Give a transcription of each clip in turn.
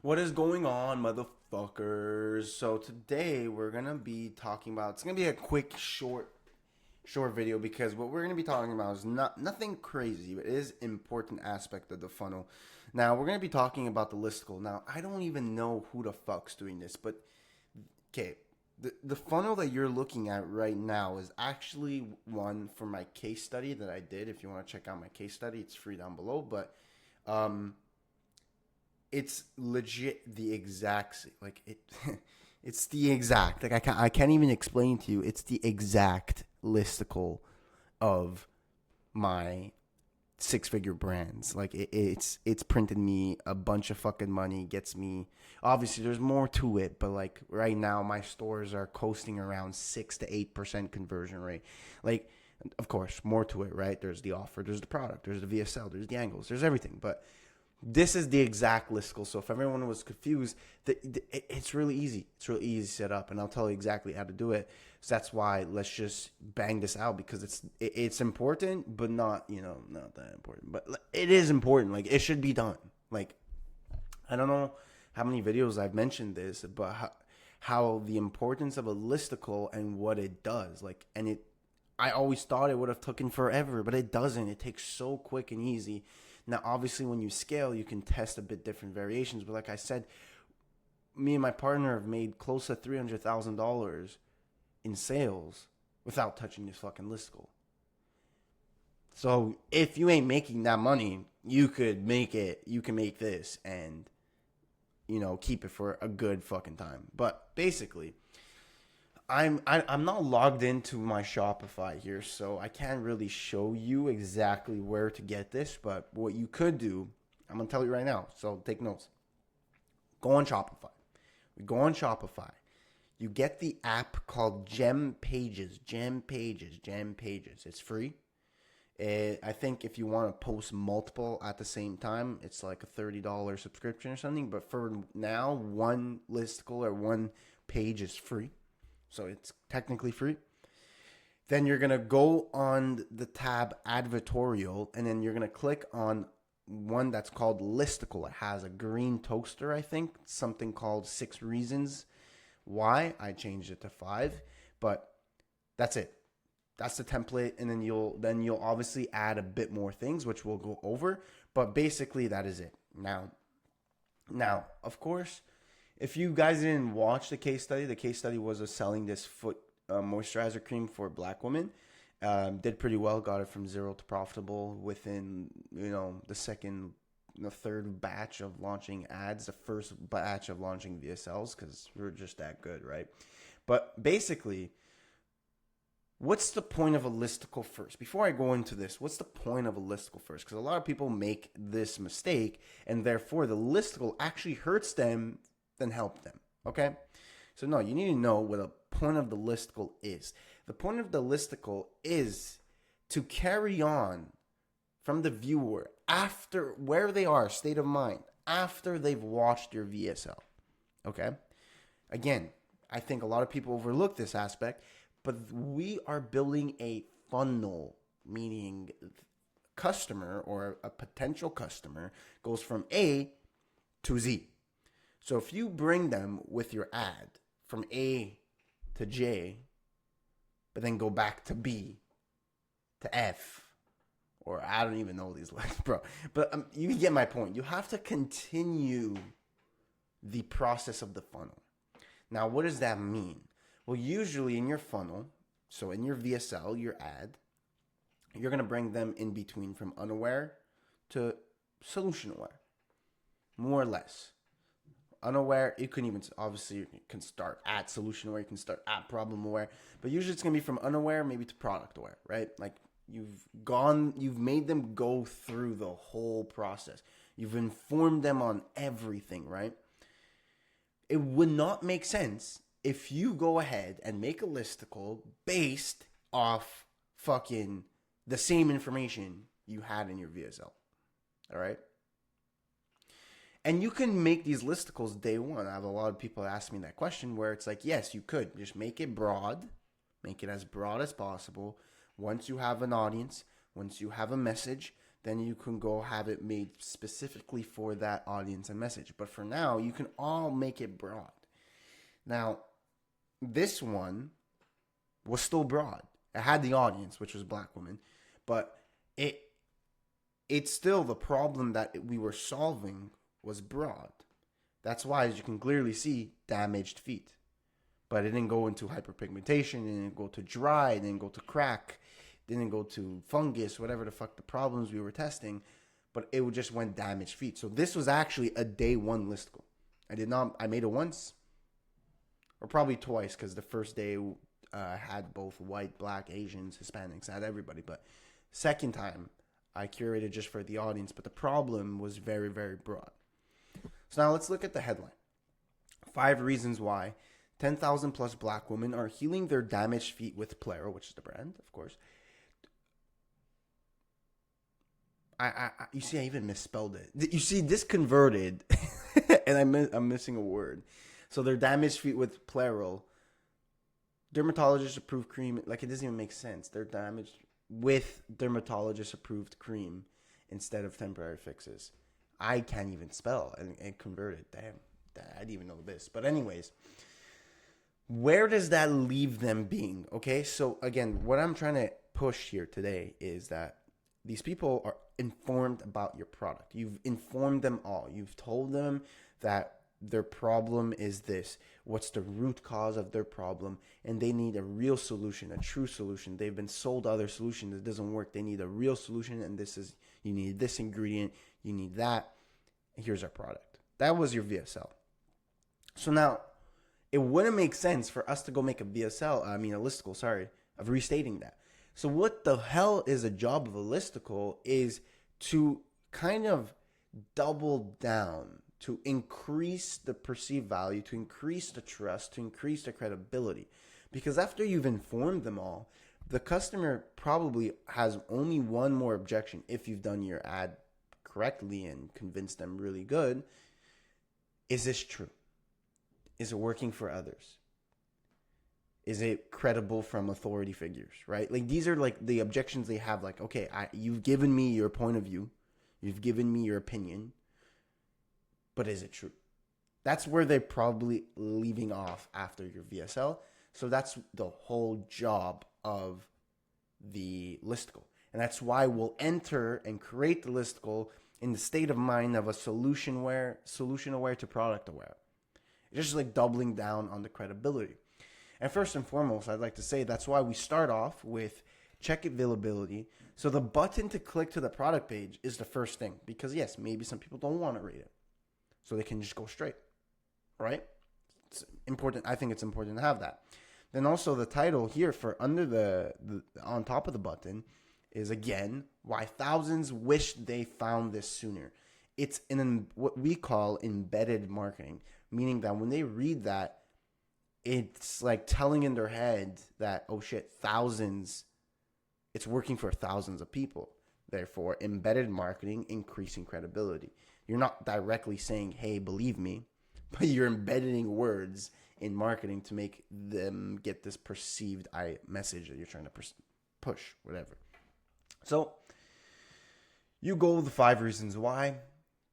What is going on, motherfuckers? So today we're gonna be talking about. It's gonna be a quick, short video because what we're gonna be talking about is nothing crazy, but it is important aspect of the funnel. Now we're gonna be talking about the listicle. Now I don't even know who the fuck's doing this, but okay, the funnel that you're looking at right now is actually one for my case study that I did. If you want to check out my case study, it's free down below. But um, it's legit the exact like it it's the exact like I can't even explain to you. It's the exact listicle of my six-figure brands. Like it's printed me a bunch of fucking money, gets me, obviously there's more to it, but like right now my stores are coasting around 6 to 8% conversion rate. Like, of course, more to it, right? There's the offer, there's the product, there's the VSL, there's the angles, there's everything. But this is the exact listicle. So if everyone was confused, it's really easy. It's really easy to set up, and I'll tell you exactly how to do it. So that's why let's just bang this out because it's important, but not that important. But it is important. Like it should be done. Like I don't know how many videos I've mentioned this, but how the importance of a listicle and what it does. Like and it, I always thought it would have taken forever, but it doesn't. It takes so quick and easy. Now, obviously, when you scale, you can test a bit different variations. But like I said, me and my partner have made close to $300,000 in sales without touching this fucking listicle. So if you ain't making that money, you could make it. You can make this and keep it for a good fucking time. But basically, I'm not logged into my Shopify here, so I can't really show you exactly where to get this. But what you could do, I'm gonna tell you right now. So take notes. Go on Shopify. We go on Shopify. You get the app called Gem Pages. Gem Pages. Gem Pages. It's free. I think if you want to post multiple at the same time, it's like a $30 subscription or something. But for now, one listicle or one page is free. So it's technically free. Then you're going to go on the tab advertorial, and then you're going to click on one that's called listicle. It has a green toaster, I think, something called 6 reasons why. I changed it to 5, but that's it. That's the template, and then you'll obviously add a bit more things, which we'll go over, but basically that is it. Now, of course, if you guys didn't watch the case study was of selling this foot moisturizer cream for a black woman. Did pretty well, got it from zero to profitable within, the third batch of launching ads, the first batch of launching VSLs, because we're just that good, right? But basically, what's the point of a listicle first? Before I go into this, what's the point of a listicle first? Because a lot of people make this mistake, and therefore the listicle actually hurts them than help them. Okay? So no, you need to know what the point of the listicle is. The point of the listicle is to carry on from the viewer after where they are, state of mind, after they've watched your VSL. Okay? Again, I think a lot of people overlook this aspect, but we are building a funnel, meaning customer or a potential customer goes from A to Z. So if you bring them with your ad from A to J, but then go back to B to F, or I don't even know these words, bro. But you get my point. You have to continue the process of the funnel. Now, what does that mean? Well, usually in your funnel, so in your VSL, your ad, you're going to bring them in between from unaware to solution aware, more or less. Unaware, you can even, obviously, you can start at solution aware, you can start at problem aware, but usually it's going to be from unaware maybe to product aware, right? Like you've made them go through the whole process. You've informed them on everything, right? It would not make sense if you go ahead and make a listicle based off fucking the same information you had in your VSL. All right? And you can make these listicles day one. I have a lot of people ask me that question where it's like, yes, you could. Just make it broad. Make it as broad as possible. Once you have an audience, once you have a message, then you can go have it made specifically for that audience and message. But for now, you can all make it broad. Now, this one was still broad. It had the audience, which was black women, but it's still the problem that we were solving was broad. That's why, as you can clearly see, damaged feet. But it didn't go into hyperpigmentation, it didn't go to dry, it didn't go to crack, it didn't go to fungus, whatever the fuck the problems we were testing, but it just went damaged feet. So this was actually a day one listicle. I made it once, or probably twice, because the first day had both white, black, Asians, Hispanics, had everybody. But second time, I curated just for the audience, but the problem was very, very broad. So now let's look at the headline. 5 reasons why 10,000 plus black women are healing their damaged feet with Plero, which is the brand, of course. You see, I even misspelled it. You see, this converted, and I'm missing a word. So their damaged feet with Plero, dermatologist approved cream. Like, it doesn't even make sense. They're damaged with dermatologist approved cream instead of temporary fixes. I can't even spell and convert it. Damn, I didn't even know this. But anyways, where does that leave them being? Okay, so again, what I'm trying to push here today is that these people are informed about your product. You've informed them all. You've told them that their problem is this. What's the root cause of their problem? And they need a real solution, a true solution. They've been sold other solutions that doesn't work. They need a real solution, and this is, you need this ingredient, you need that. Here's our product. That was your VSL. So now, it wouldn't make sense for us to go make a listicle, of restating that. So what the hell is a job of a listicle is to kind of double down, to increase the perceived value, to increase the trust, to increase the credibility. Because after you've informed them all, the customer probably has only one more objection if you've done your ad correctly and convinced them really good. Is this true? Is it working for others? Is it credible from authority figures, right? Like, these are like the objections they have. Like, okay, you've given me your point of view. You've given me your opinion. But is it true? That's where they're probably leaving off after your VSL. So that's the whole job of the listicle. And that's why we'll enter and create the listicle in the state of mind of a solution aware to product aware. It's just like doubling down on the credibility. And first and foremost, I'd like to say that's why we start off with check availability. So the button to click to the product page is the first thing. Because yes, maybe some people don't want to rate it. So they can just go straight, right? It's important. I think it's important to have that. Then also the title here for under the on top of the button is, again, why thousands wish they found this sooner. It's what we call embedded marketing, meaning that when they read that, it's like telling in their head that, oh shit, thousands, it's working for thousands of people. Therefore, embedded marketing, increasing credibility. You're not directly saying, hey, believe me, but you're embedding words in marketing to make them get this perceived message that you're trying to push, whatever. So you go with the 5 reasons why,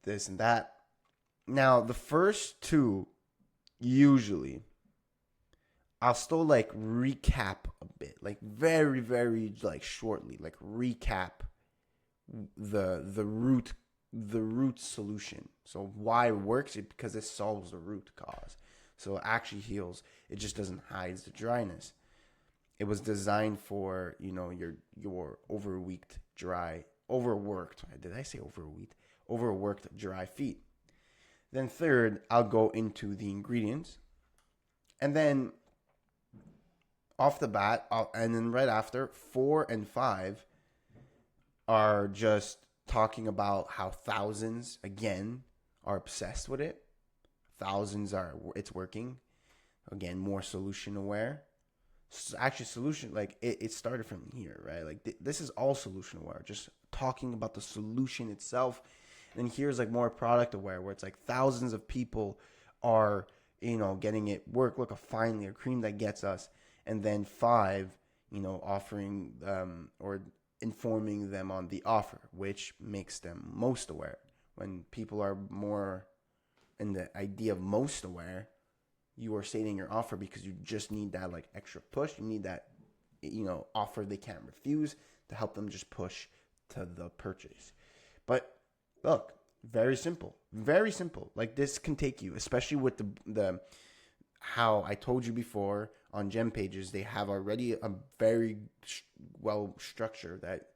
this and that. Now, the first 2, usually, I'll still like recap a bit, like very, very like shortly, like recap the root solution. So why it works? It because it solves the root cause. So it actually heals. It just doesn't hide the dryness. It was designed for, your overworked, did I say overworked? Overworked dry feet. Then third, I'll go into the ingredients. And then off the bat, and then right after, 4 and 5 are just talking about how thousands, again, are obsessed with it. Thousands it's working. Again, more solution aware. Actually, solution, like, it started from here, right? Like, this is all solution aware. Just talking about the solution itself. And here's, like, more product aware, where it's like thousands of people are, getting it work. Look, finally, a cream that gets us. And then 5, offering, or informing them on the offer, which makes them most aware. When people are more in the idea of most aware, you are stating your offer because you just need that like extra push. You need that, offer they can't refuse to help them just push to the purchase. But look, very simple, very simple. Like this can take you, especially with the how I told you before on gem pages, they have already a very well structured that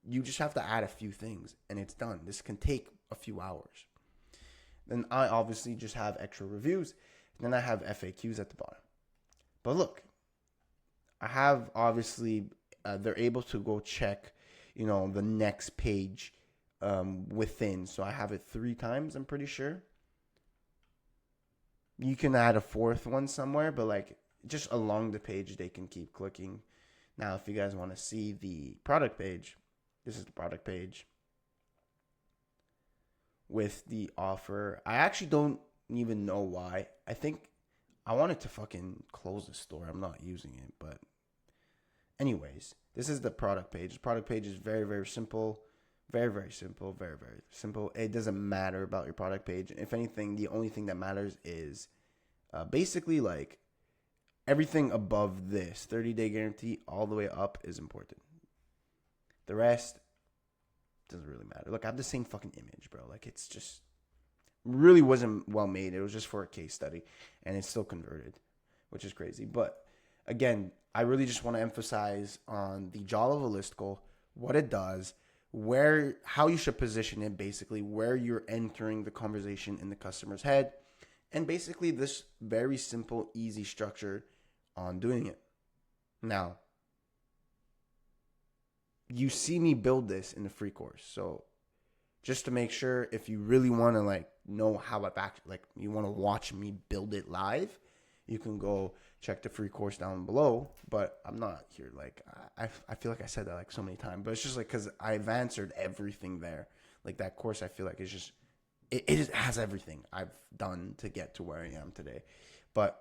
you just have to add a few things and it's done. This can take a few hours. Then I obviously just have extra reviews. And then I have FAQs at the bottom. But look, I have obviously, they're able to go check, the next page within. So I have it 3 times, I'm pretty sure. You can add a 4th one somewhere, but like just along the page, they can keep clicking. Now, if you guys want to see the product page, this is the product page with the offer. I actually don't even know why. I think I wanted to fucking close the store. I'm not using it, but anyways, this is the product page. The product page is very, very simple. Very, very simple. Very, very simple. It doesn't matter about your product page. If anything, the only thing that matters is basically like everything above this 30-day guarantee all the way up is important. The rest doesn't really matter. Look, I have the same fucking image, bro. Like it's just really wasn't well made. It was just for a case study and it's still converted, which is crazy. But again, I really just want to emphasize on the job of a listicle, what it does, how you should position it, basically where you're entering the conversation in the customer's head, and basically this very simple, easy structure on doing it. Now, you see me build this in the free course. So just to make sure, if you really want to like know how I've actually, like you want to watch me build it live, you can go check the free course down below. But I'm not here like I feel like I said that like so many times, but it's just like because I've answered everything there. Like that course, I feel like it's just it has everything I've done to get to where I am today. But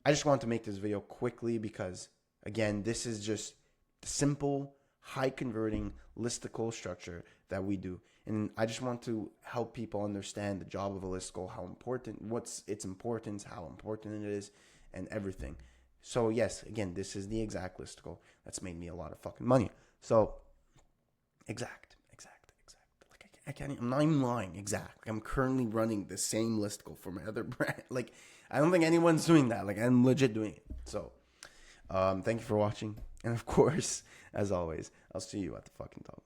I just wanted to make this video quickly because again, this is just simple, high converting listicle structure that we do. And I just want to help people understand the job of a listicle, how important, what's its importance, how important it is, and everything. So yes, again, this is the exact listicle that's made me a lot of fucking money. So exact. Like I can't, I'm not even lying. Exact. Like I'm currently running the same listicle for my other brand. Like I don't think anyone's doing that. Like I'm legit doing it. So thank you for watching. And of course, as always, I'll see you at the fucking top.